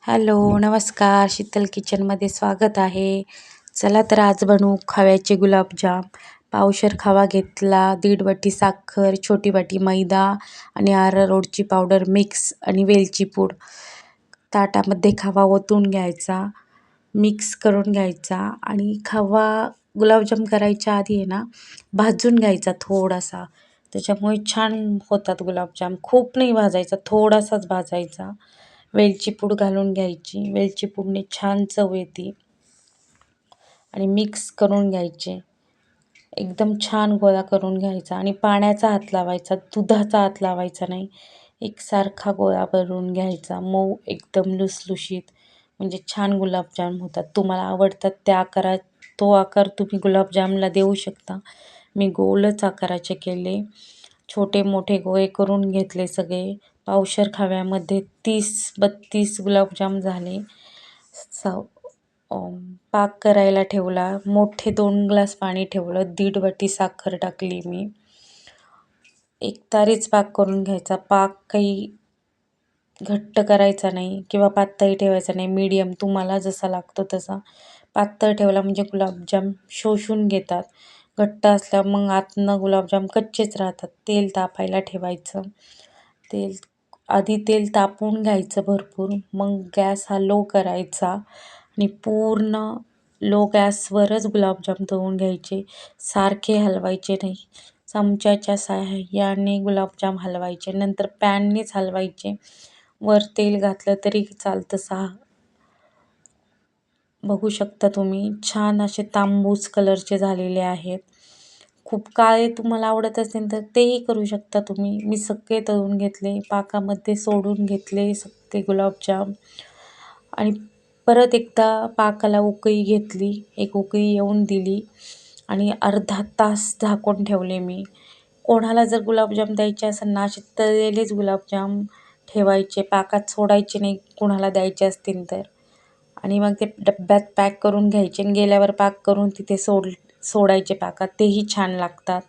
Hello, नमस्कार. शीतल किचनमध्ये स्वागत आहे. चला तर आज बनवू खव्याचे गुलाबजाम. पावशेर खवा घेतला, 1.5 वाटी साखर, छोटी वाटी मैदा आणि अरारोटची पावडर मिक्स आणि वेलची पूड. ताटामध्ये खवा ओतून घ्यायचा, मिक्स करून घ्यायचा आणि खवा गुलाबजाम करायच्या आधी आहे ना भाजून घ्यायचा थोडासा. त्याच्यामुळे छान होतात गुलाबजाम. खूप नाही भाजायचा, थोडासाच भाजायचा. वेलची पूड घालून घ्यायची. वेलची पूडने छान चव येते आणि मिक्स करून घ्यायचे. एकदम छान गोळा करून घ्यायचा आणि पाण्याचा हात लावायचा, दुधाचा हात लावायचा नाही. एकसारखा गोळा करून घ्यायचा, मऊ एकदम लुसलुशीत, म्हणजे छान गुलाबजाम होतात. तुम्हाला आवडतात त्या आकारात तो आकार तुम्ही गुलाबजामला देऊ शकता. मी गोलच आकाराचे केले. छोटे मोठे गोळे करून घेतले सगळे. पावशेर खव्यामध्ये 30-32 गुलाबजाम झाले. पाक करायला ठेवला. मोठे 2 ग्लास पाणी ठेवलं. 1.5 वाटी साखर टाकली मी. एकतारीच पाक करून घ्यायचा. पाक काही घट्ट करायचा नाही किंवा पातळही ठेवायचा नाही. मीडियम तुम्हाला जसा लागतो तसा. पातळ ठेवला म्हणजे गुलाबजाम शोषून घेतात. घट्ट असल्या मग आतनं गुलाबजाम कच्चेच राहतात. तेल तापायला ठेवायचं. तेल तापवून घ्यायचं भरपूर. मग गॅस हा लो करायचा आणि पूर्ण लो गॅसवरच गुलाबजाम तळून घ्यायचे. सारखे हलवायचे नाही. चमच्याच्या साहाय्याने गुलाबजाम हलवायचे. नंतर पॅननेच हलवायचे. वर तेल घातलं तरी चालतं. बघू शकता तुम्ही छान असे तांबूस कलरचे झालेले आहेत. खूप काळे तुम्हाला आवडत असेल तर तेही करू शकता तुम्ही. मी सगळे तळून घेतले, पाकामध्ये सोडून घेतले सगळे गुलाबजाम आणि परत एकदा पाकाला उकळी घेतली. एक उकळी येऊन दिली आणि अर्धा तास झाकून ठेवले मी. कोणाला जर गुलाबजाम द्यायचे असेल ना, असे तळलेलेच गुलाबजाम ठेवायचे, पाकात सोडायचे नाही कोणाला द्यायचे असतील तर. आणि मग ते डब्यात पॅक करून घ्यायचे आणि गेल्यावर पाक करून तिथे सोडायचे पाकात. तेही छान लागतात.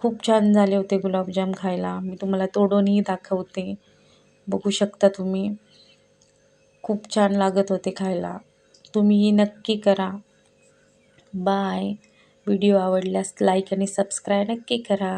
खूप छान झाले होते गुलाबजाम खायला. मी तुम्हाला तोडूनही दाखवते. बघू शकता तुम्ही. खूप छान लागत होते खायला. तुम्हीही नक्की करा. बाय. व्हिडिओ आवडल्यास लाईक आणि सबस्क्राईब नक्की करा.